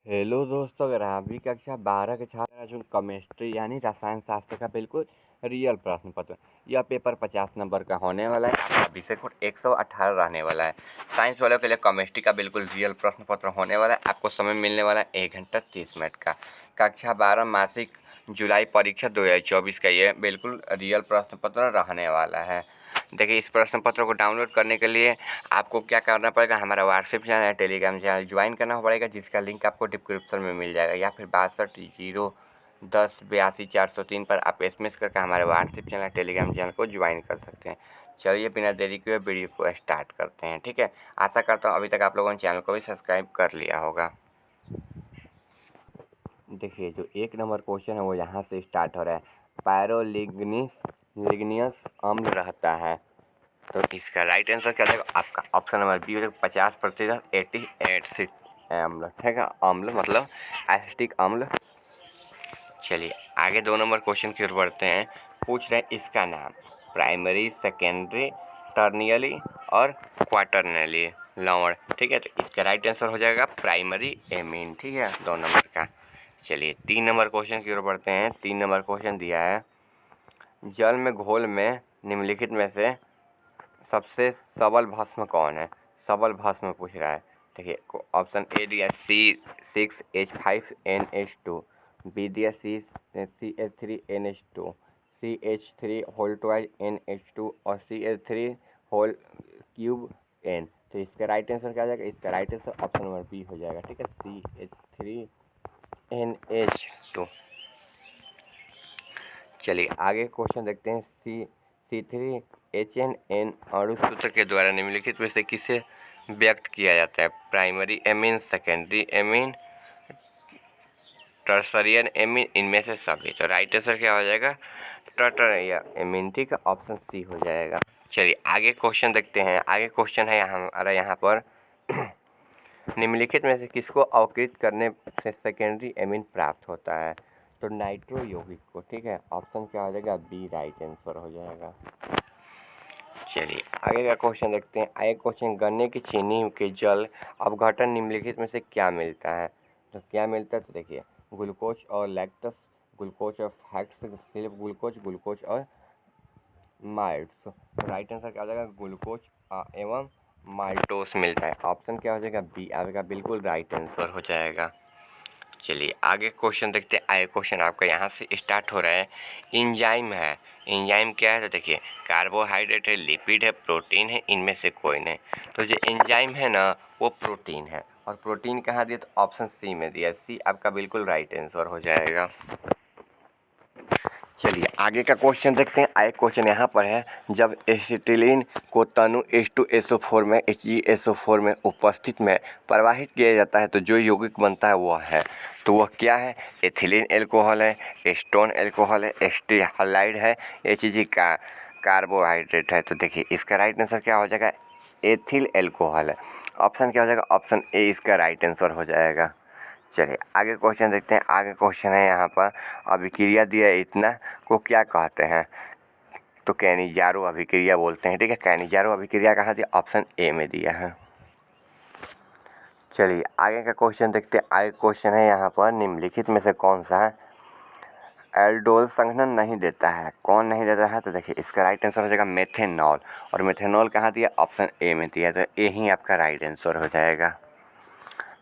Hello दोस्तों, अगर आप भी कक्षा 12 के छात्र हैं जो केमिस्ट्री यानी रसायन शास्त्र का बिल्कुल रियल प्रश्न पत्र, यह पेपर 50 नंबर का होने वाला है। आपका विषय कोड 118 रहने वाला है। साइंस वालों के लिए केमिस्ट्री का बिल्कुल रियल प्रश्न पत्र होने वाला है। आपको समय मिलने वाला है 1 घंटा 30 मिनट का। कक्षा 12 मासिक जुलाई परीक्षा 2024 का ये बिल्कुल रियल प्रश्न पत्र रहने वाला है। देखिए, इस प्रश्न पत्र को डाउनलोड करने के लिए आपको क्या करना पड़ेगा, हमारा व्हाट्सएप चैनल है, टेलीग्राम चैनल ज्वाइन करना पड़ेगा, जिसका लिंक आपको डिस्क्रिप्शन में मिल जाएगा, या फिर 62 010 82 403 पर आप SMS करके हमारे व्हाट्सएप चैनल टेलीग्राम चैनल को ज्वाइन कर सकते हैं। चलिए, बिना देरी किए वीडियो को स्टार्ट करते हैं। ठीक है, आशा करता हूँ अभी तक आप लोगों ने चैनल को भी सब्सक्राइब कर लिया होगा। देखिए, जो 1 नंबर क्वेश्चन है वो यहाँ से स्टार्ट हो रहा है। लिग्नियस अम्ल रहता है, तो इसका राइट आंसर क्या रहेगा आपका? ऑप्शन नंबर बी हो जाएगा 50% एटी एसिड अम्ल। ठीक है, अम्ल मतलब एसिटिक अम्ल। चलिए आगे 2 नंबर क्वेश्चन की ओर बढ़ते हैं। पूछ रहे हैं इसका नाम प्राइमरी, सेकेंडरी, टर्नियली और क्वाटर्नली लवण। ठीक है, तो इसका राइट आंसर हो जाएगा प्राइमरी एमीन। ठीक है, 2 नंबर का। चलिए 3 नंबर क्वेश्चन की ओर बढ़ते हैं। 3 नंबर क्वेश्चन दिया है, जल में घोल में निम्नलिखित में से सबसे सबल भस्म कौन है? सबल भस्म पूछ रहा है। देखिए, ऑप्शन ए दिया C6H5NH2, बी दिया CH3NH2, CH3 whole twice NH2 और CH3 होल क्यूब N। तो इसका राइट आंसर क्या हो जाएगा? इसका right answer option number B हो जाएगा। ठीक है, CH3NH2। चलिए आगे क्वेश्चन देखते हैं। C3HNN अणु सूत्र के द्वारा निम्नलिखित में से किसे व्यक्त किया जाता है? Primary amine, secondary amine, tertiary amine, इनमें से सभी। तो राइट आंसर क्या हो जाएगा? Tertiary amine. ठीक है, ऑप्शन सी हो जाएगा। चलिए आगे क्वेश्चन देखते हैं। आगे क्वेश्चन है यहाँ पर निम्नलिखित में से किसको अवकृत करने से सेकेंडरी एमीन प्राप्त होता है? तो नाइट्रो यौगिक को। ठीक है, ऑप्शन क्या हो जाएगा? बी राइट आंसर हो जाएगा। चलिए आगे का क्वेश्चन देखते हैं। आगे क्वेश्चन, गन्ने की चीनी के जल अपघटन निम्नलिखित में से क्या मिलता है? तो क्या मिलता है? तो देखिए, ग्लूकोज और लैक्टस, ग्लूकोज और फैक्ट्स, सिर्फ ग्लूकोज, ग्लूकोज और माल्ट्स। तो राइट आंसर क्या हो जाएगा? ग्लूकोज एवं माल्टोस मिलता है। ऑप्शन क्या हो जाएगा? बी आपका बिल्कुल राइट आंसर हो जाएगा। चलिए आगे क्वेश्चन देखते हैं। आगे क्वेश्चन आपका यहाँ से स्टार्ट हो रहा है। एंजाइम है, एंजाइम क्या है? तो देखिए, कार्बोहाइड्रेट है, लिपिड है, प्रोटीन है, इनमें से कोई नहीं। तो जो एंजाइम है ना, वो प्रोटीन है। और प्रोटीन कहाँ दिया? तो ऑप्शन सी में दिया। सी आपका बिल्कुल राइट आंसर हो जाएगा। चलिए आगे का क्वेश्चन देखते हैं। आगे क्वेश्चन यहाँ पर है, जब एसिटिलीन को तनु H2SO4 में HgSO4 में उपस्थित में प्रवाहित किया जाता है तो जो यौगिक बनता है वह है, तो वह क्या है? एथिलीन एल्कोहल है, एस्टोन एल्कोहल है, एस्टिहाइड है, Hg का कार्बोहाइड्रेट है। तो देखिए, इसका राइट आंसर क्या हो जाएगा? एथिल एल्कोहल है। ऑप्शन क्या हो जाएगा? ऑप्शन ए इसका राइट आंसर हो जाएगा। चलिए आगे क्वेश्चन देखते हैं। आगे क्वेश्चन है यहाँ पर, अभिक्रिया दिया इतना को क्या कहते हैं? तो कैनिजारो अभिक्रिया बोलते हैं। ठीक है, कैनिजारो अभिक्रिया कहाँ दिया? ऑप्शन ए में दिया है। चलिए आगे का क्वेश्चन देखते हैं। आगे क्वेश्चन है यहाँ पर, निम्नलिखित में से कौन सा एल्डोल संघनन नहीं देता है? कौन नहीं देता है? तो देखिए, इसका राइट आंसर हो जाएगा मेथेनॉल। और मेथेनॉल कहाँ दिया? ऑप्शन ए में दिया। तो ए ही आपका राइट आंसर हो जाएगा।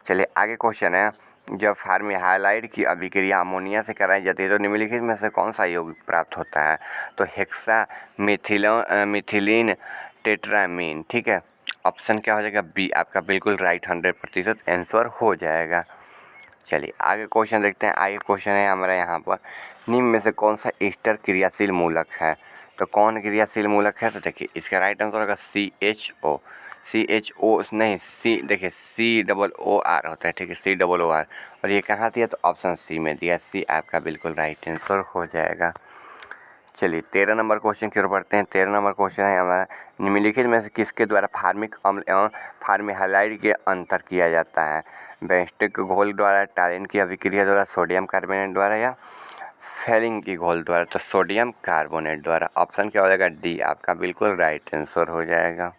चलिए आगे क्वेश्चन है, जब फॉर्मल्डिहाइड की अभिक्रिया अमोनिया से कराई जाती है तो निम्नलिखित में से कौन सा यौगिक प्राप्त होता है? तो हेक्सा मिथिलीन टेट्रामीन। ठीक है, ऑप्शन क्या हो जाएगा? बी आपका बिल्कुल राइट 100% आंसर हो जाएगा। चलिए आगे क्वेश्चन देखते हैं। आगे क्वेश्चन है हमारे यहाँ पर, निम्न में से कौन सा ईस्टर क्रियाशील मूलक है? तो कौन क्रियाशील मूलक है? तो देखिए, इसका राइट आंसर होगा CHO। CHO नहीं, सी देखिए COOR होता है। ठीक है, COOR। और ये कहाँ दिया? तो ऑप्शन सी में दिया। सी आपका बिल्कुल राइट आंसर हो जाएगा। चलिए 13 नंबर क्वेश्चन की ओर बढ़ते हैं। 13 नंबर क्वेश्चन है हमारा, निम्नलिखित में से किसके द्वारा फार्मिक अम्ल एवं फॉर्मल्डिहाइड के अंतर किया जाता है? बेंस्टिक घोल द्वारा, टालिन की अभिक्रिया द्वारा, सोडियम कार्बोनेट द्वारा, या फेरिंग की घोल द्वारा? तो सोडियम कार्बोनेट द्वारा। ऑप्शन क्या हो जाएगा? डी आपका बिल्कुल राइट आंसर हो जाएगा।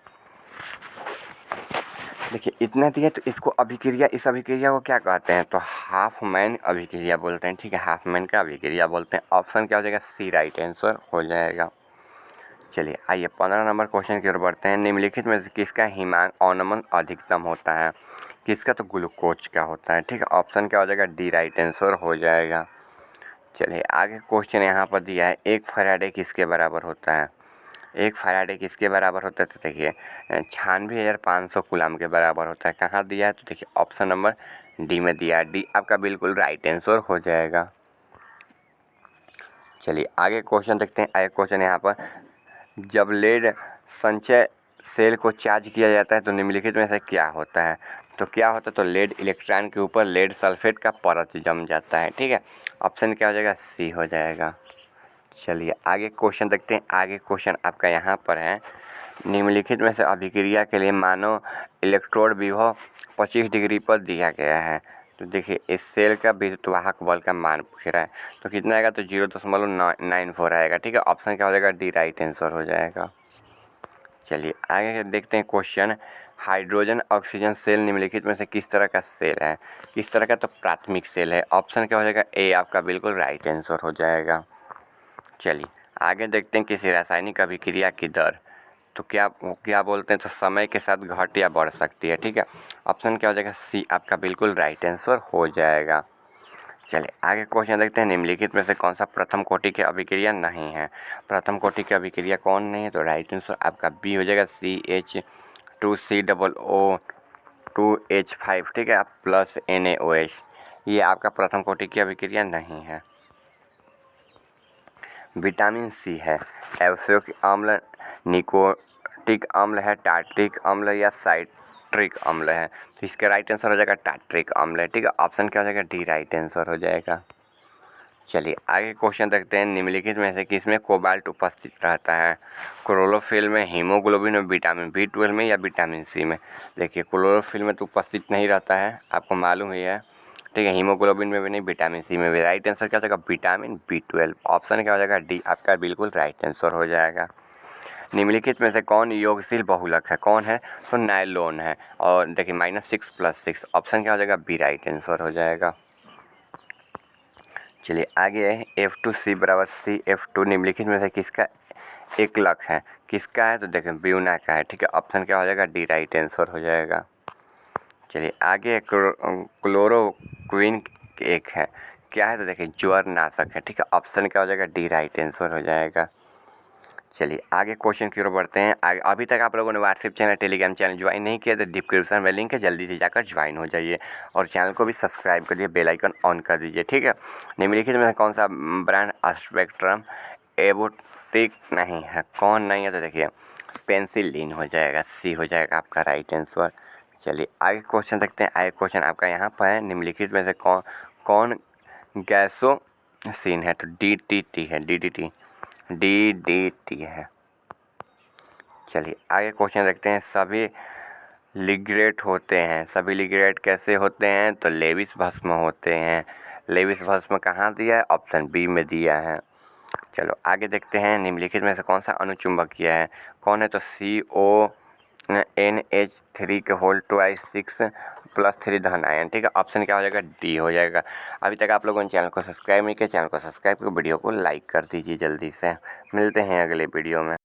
देखिए इतना दिया तो इसको अभिक्रिया, इस अभिक्रिया को क्या कहते हैं, तो हाफ मैन अभिक्रिया बोलते हैं, ठीक है, हाफ मैन का अभिक्रिया बोलते हैं। ऑप्शन क्या हो जाएगा, सी राइट आंसर हो जाएगा। चलिए आइए 15 नंबर क्वेश्चन की ओर बढ़ते हैं। निम्नलिखित में से किसका हिमांक अवनमन अधिकतम होता है, किसका, तो ग्लूकोज का होता है, ठीक है। ऑप्शन क्या हो जाएगा, डी राइट आंसर हो जाएगा। चलिए आगे क्वेश्चन यहाँ पर दिया है, एक फैराडे किसके बराबर होता है, एक फैराडे किसके बराबर होता है, तो देखिए 96,500 कूलम के बराबर होता है। कहाँ दिया है, तो देखिए ऑप्शन नंबर डी में दिया है। डी आपका बिल्कुल राइट आंसर हो जाएगा। चलिए आगे क्वेश्चन देखते हैं। आगे क्वेश्चन यहाँ पर, जब लेड संचय सेल को चार्ज किया जाता है तो निम्नलिखित में से क्या होता है, तो क्या होता है, तो लेड इलेक्ट्रॉन के ऊपर लेड सल्फेट का परत जम जाता है, ठीक है। ऑप्शन क्या हो जाएगा, सी हो जाएगा। चलिए आगे क्वेश्चन देखते हैं। आगे क्वेश्चन आपका यहाँ पर है, निम्नलिखित में से अभिक्रिया के लिए मानो इलेक्ट्रोड विभव 25 डिग्री पर दिया गया है। तो देखिए इस सेल का विद्युतवाहक बल का मान पूछ रहा है, तो कितना आएगा, तो 0.94 आएगा, ठीक है। ऑप्शन क्या हो जाएगा, डी राइट आंसर हो जाएगा। चलिए आगे देखते हैं क्वेश्चन, हाइड्रोजन ऑक्सीजन सेल निम्नलिखित में से किस तरह का सेल है, किस तरह का, तो प्राथमिक सेल है। ऑप्शन क्या हो जाएगा, ए आपका बिल्कुल राइट आंसर हो जाएगा। चलिए आगे देखते हैं, किसी रासायनिक अभिक्रिया की दर, तो क्या बोलते हैं, तो समय के साथ घट या बढ़ सकती है, ठीक है। ऑप्शन क्या हो जाएगा, सी आपका बिल्कुल राइट आंसर हो जाएगा। चलिए आगे क्वेश्चन देखते हैं, निम्नलिखित में से कौन सा प्रथम कोटि की अभिक्रिया नहीं है, प्रथम कोटि की अभिक्रिया कौन नहीं है, तो राइट आंसर आपका बी हो जाएगा, CH2COO2H5, ठीक है, प्लस NaOH, ये आपका प्रथम कोटि की अभिक्रिया नहीं है। विटामिन सी है, एब्सियोक अम्ल, निकोटिक अम्ल है, टार्ट्रिक अम्ल या साइट्रिक अम्ल है, तो इसका राइट आंसर हो जाएगा टार्ट्रिक अम्ल है, ठीक है। ऑप्शन क्या हो जाएगा, डी राइट आंसर हो जाएगा। चलिए आगे क्वेश्चन देखते हैं, निम्नलिखित में से किसमें कोबाल्ट उपस्थित रहता है, क्लोरोफिल में, हीमोग्लोबिन में, विटामिन B12 में या विटामिन सी में। देखिए क्लोरोफिल में तो उपस्थित नहीं रहता है, आपको मालूम ही है, ठीक है। हीमोग्लोबिन में भी नहीं, विटामिन सी में भी। राइट आंसर क्या हो जाएगा, विटामिन B12। ऑप्शन क्या हो जाएगा, डी आपका बिल्कुल राइट आंसर हो जाएगा। निम्नलिखित में से कौन योगशील बहुलक है, कौन है, तो नायलॉन है, और देखिए -6+6। ऑप्शन क्या हो जाएगा, बी राइट आंसर हो जाएगा। चलिए आगे है, F2C बराबर CF2 निम्नलिखित में से किसका एकलक है, किसका है, तो देखें ब्यूना का है, ठीक है। ऑप्शन क्या हो जाएगा, डी राइट आंसर हो जाएगा। चलिए आगे क्लोरोक्विन एक है, क्या है, तो देखिए ज्वरनाशक है, ठीक है। ऑप्शन क्या हो जाएगा, डी राइट आंसर हो जाएगा। चलिए आगे क्वेश्चन की ओर बढ़ते हैं। आगे अभी तक आप लोगों ने WhatsApp channel, Telegram channel join नहीं किया तो डिस्क्रिप्शन में लिंक है, जल्दी से जाकर ज्वाइन हो जाइए और चैनल को भी सब्सक्राइब कर दिए, बेल आइकन ऑन कर दीजिए, ठीक है। निम्नलिखित में कौन सा ब्रांड स्पेक्ट्रम एबोटिक नहीं है, कौन नहीं है, तो देखिए पेंसिलिन हो जाएगा, सी हो जाएगा आपका राइट आंसर। चलिए आगे क्वेश्चन देखते हैं। आगे क्वेश्चन आपका यहाँ पर है, निम्नलिखित में से कौन गैसोसिन है, तो DDT है, DDT है। चलिए आगे क्वेश्चन देखते हैं, सभी लिग्रेट होते हैं, सभी लिग्रेट कैसे होते हैं, तो लेविस भस्म होते हैं। लेविस भस्म कहाँ दिया है, ऑप्शन बी में दिया है। चलो आगे देखते हैं, निम्नलिखित में से कौन सा अणुचुंबकीय है, कौन है, तो CONH3 के होल 2s6+3 धन आयन, ठीक है। ऑप्शन क्या हो जाएगा, डी हो जाएगा। अभी तक आप लोगों ने चैनल को सब्सक्राइब नहीं किया, चैनल को सब्सक्राइब करके वीडियो को लाइक कर दीजिए जल्दी से। मिलते हैं अगले वीडियो में।